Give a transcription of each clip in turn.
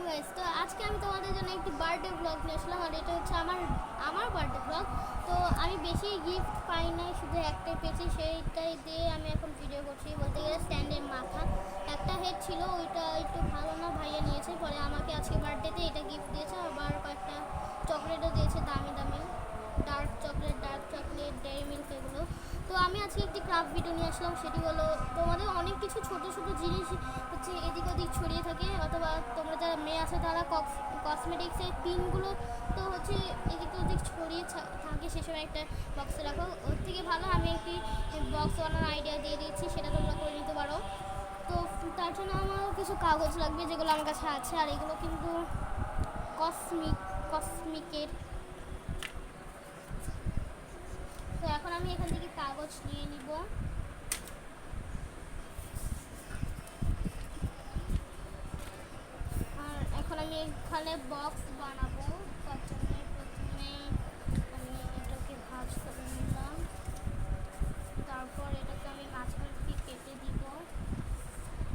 Guys, তো আজকে আমি তোমাদের জন্য একটি বার্থডে ব্লগ নিয়ে আসলাম। আর এটা হচ্ছে আমার বার্থডে ব্লগ। তো আমি বেশি গিফট পাই নাই, শুধু একটাই পেয়েছি, সেইটাই দিয়ে আমি এখন ভিডিও করছি। বলতে গেলে স্ট্যান্ডের মাথা, একটা হেড ছিল, ওইটা একটু ভালো না, ভাইয়া নিয়েছে। পরে আমাকে আজকে বার্থডেতে এটা গিফট দিয়েছে। আবার কয়েকটা চকলেটও দিয়েছে, দামি দামি ডার্ক চকলেট ডেয়ারি মিল্ক এগুলো। তো আমি আজকে একটি ক্রাফট ভিডিও নিয়ে আসলাম। সেটি হলো, তোমাদের অনেক কিছু ছোট ছোট জিনিস হচ্ছে এদিক ওদিক ছড়িয়ে থাকে, অথবা তোমরা যারা মেয়ে আছে তারা কসমেটিক্সের পিনগুলো তো হচ্ছে এদিক ওদিক ছড়িয়ে থাকে, সেসব একটা বক্সে রাখো। ওর থেকে ভালো আমি একটি বক্স বানানোর আইডিয়া দিয়ে দিয়েছি, সেটা তোমরা করে নিতে পারো। তো তার জন্য আমার কিছু কাগজ লাগবে, যেগুলো আমার কাছে আছে। আর এগুলো কিন্তু কসমিকের। তো এখন আমি এখান থেকে কাগজ নিয়ে নিব। আর এখন আমি এখানে বক্স বানাবো, তার জন্য প্রথমে আমি এটাকে ভাঁজ করে নিলাম। তারপর এটাকে আমি মাঝখান থেকে কেটে দিব।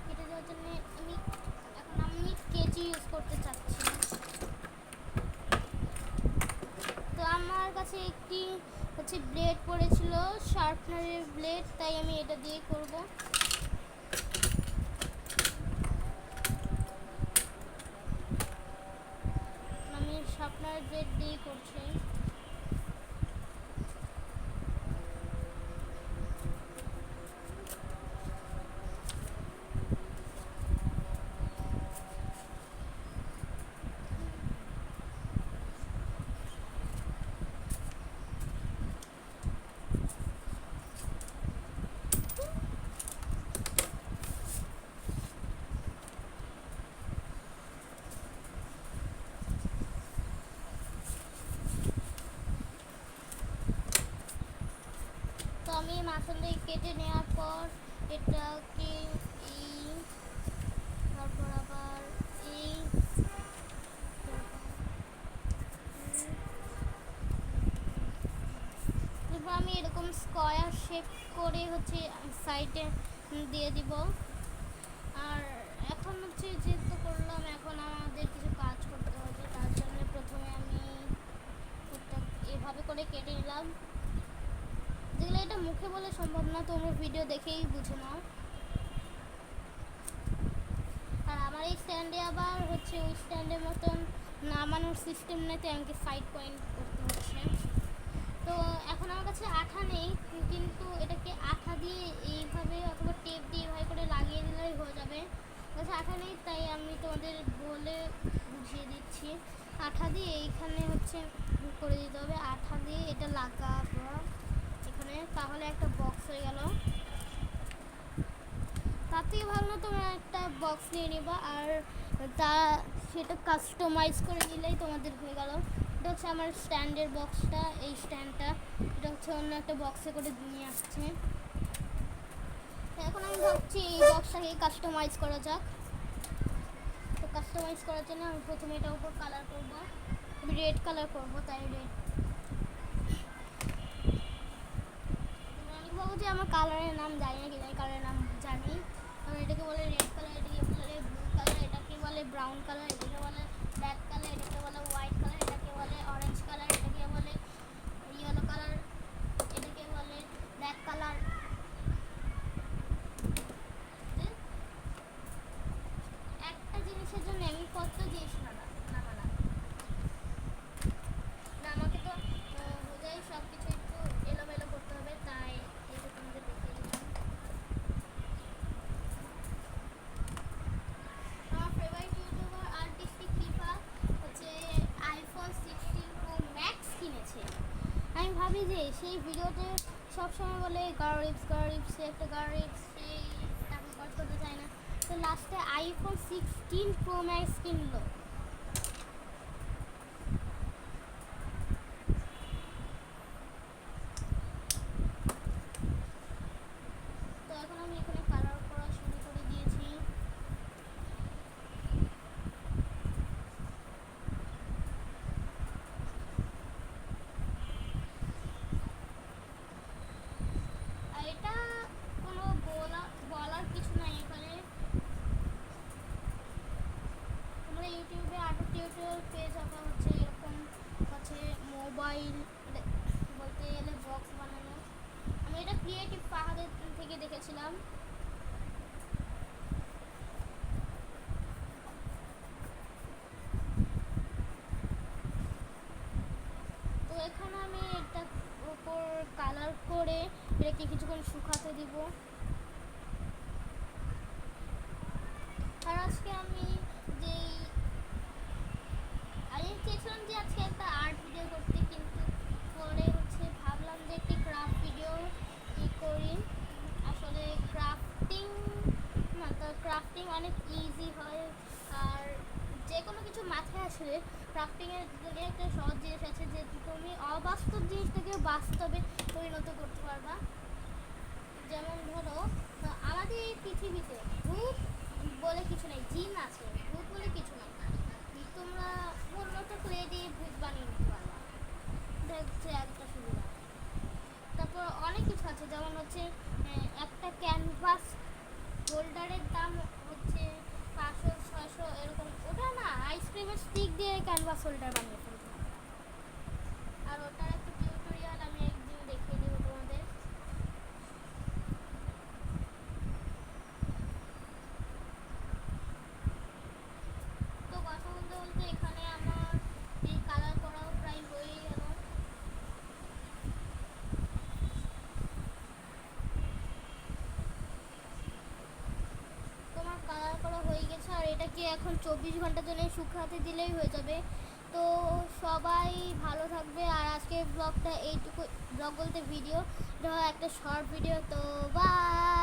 কেটে দেওয়ার জন্য আমি কেচি ইউজ করতে চাচ্ছি। তো আমার কাছে একটি হচ্ছে ব্লেড পড়েছিল, শার্পনারের ব্লেড, তাই আমি এটা দিয়ে করব। আমি শার্পনারের ব্লেড দিয়ে করছি। তো আমি মাঝখান থেকে কেটে নেওয়ার পর এটাকে এই, তারপর আবার এই, তারপর আমি এরকম স্কয়ার শেপ করে হচ্ছে সাইডে দিয়ে দিব। আর এখন হচ্ছে যেহেতু করলাম, এখন আমাদের কিছু কাজ করতে হবে। তার জন্য প্রথমে আমি এটা এভাবে করে কেটে নিলাম। যেগুলো এটা মুখে বলে সম্ভব না, তোমরা ভিডিও দেখেই বুঝে নাও। আর আমার এই স্ট্যান্ডে আবার হচ্ছে ওই স্ট্যান্ডের মতন নামানোর সিস্টেম নেই, তাই আমাকে সাইড পয়েন্ট করতে হচ্ছে। তো এখন আমার কাছে আঠা নেই, কিন্তু এটাকে আঠা দিয়ে এইভাবে অথবা টেপ দিয়ে এইভাবে করে লাগিয়ে দিলেই হয়ে যাবে। কাছে আঠা নেই, তাই আমি তোমাদের বলে বুঝিয়ে দিচ্ছি। আঠা দিয়ে এইখানে হচ্ছে করে দিতে হবে, আঠা দিয়ে এটা লাগাবো এখানে, তাহলে একটা বক্স হয়ে গেল। তার থেকে ভালো তোমরা একটা বক্স নিয়ে নিবা, আর সেটা কাস্টমাইজ করে নিলেই তোমাদের হয়ে গেল। এটা হচ্ছে আমার স্ট্যান্ডের বক্সটা, এই স্ট্যান্ডটা এটা হচ্ছে অন্য একটা বক্সে করে নিয়ে আসছে। এখন আমি ভাবছি এই বক্সটাকে কাস্টমাইজ করা যাক। তো কাস্টমাইজ করার জন্য আমি প্রথমে এটার উপর কালার করবো, আমি রেড কালার করবো, তাই রেড। অনেক ভাবো যে আমার কালারের নাম জানি না, কিন্তু কালারের নাম জানি। কারণ এটাকে বলে রেড কালার, এটাকে বলে ব্লু কালার, এটাকে বলে ব্রাউন কালার, এটাকে বলে ব্ল্যাক কালার, এটাকে বলে হোয়াইট কালার, এটাকে বলে অরেঞ্জ কালার, এটাকে বলে ইয়েলো কালার, এটাকে বলে ব্ল্যাক কালার। একটা জিনিসের জন্য আমি কত জিনিস নামালাম না, আমাকে তো বোঝাই সব কিছু একটু এলোমেলো করতে হবে, তাই এটা তোমাদের দেখিয়ে দিলাম। আমার ফেভারিট ইউটিউবার আর্টিস্টিক ফিফা হচ্ছে আইফোন 16 প্রো ম্যাক্স কিনেছে। আমি ভাবি যে সেই ভিডিওতে সবসময় বলে গার্লিপস একটা গার্লিপস, সেই টাকা খরচ করতে চায় না, তো লাস্টে আইফোন 16 প্রো ম্যাক্স কিনলো। তো এখন আমি এখানে কালার করা শুরু করে দিয়েছি। আর এটা কোনো বলার কিছু নাই, এখানে তোমরা ইউটিউবে টিউটোরিয়াল পেজ আঁকা হচ্ছে এরকম হচ্ছে মোবাইল বলতে গেলে বক্স বানানো। আমি এটা ক্রিয়েটিভ ফাহাদের থেকে দেখেছিলাম। তো এখানে আমি এটা উপর কালার করে এটাকে কিছুক্ষণ শুকাতে দিব। আর আজকে আমি যেই চেয়েছিলাম যে আজকে একটা আর্ট ভিডিও করতে, কিন্তু পরে হচ্ছে ভাবলাম যে একটি ক্রাফট ভিডিও করি। আসলে ক্রাফটিং অনেক ইজি হয়, আর যে কোনো কিছু মাথায় আসলে ক্রাফটিংয়ের একটা সহজ জিনিস আছে যে তুমি অবাস্তব জিনিসটাকে বাস্তবে পরিণত করতে পারবা। যেমন ধরো আমাদের এই পৃথিবীতে ভূত বলে কিছু নেই, জিন আছে, ভূত বলে কিছু নেই। তোমরা অন্য একটা ক্লে দিয়ে ভূত বানিয়ে নিতে পারবা, এটা হচ্ছে একটা সুবিধা। তারপর অনেক কিছু আছে, যেমন হচ্ছে একটা ক্যানভাস হোল্ডারের দাম হচ্ছে 500-600 এরকম। ওটা না, আইসক্রিমের স্টিক দিয়ে ক্যানভাস হোল্ডার বানিয়ে ফেলতে হবে। আর ওটার একটা টিউটোরিয়াল আমি একদিন দেখিয়ে দেবো তোমাদের। তো কথা বলতে বলতে এখানে আমার এই কালার করাও প্রায় হয়ে গেল। তোমার কালার করা হয়ে গেছে, আর এটাকে এখন 24 ঘন্টার জন্য শুকাতে দিলেই হয়ে যাবে। তো সবাই ভালো থাকবে। আর আজকে ব্লগটা এইটুকু, ব্লগ বলতে ভিডিও, এটা একটা শর্ট ভিডিও। তো বাই।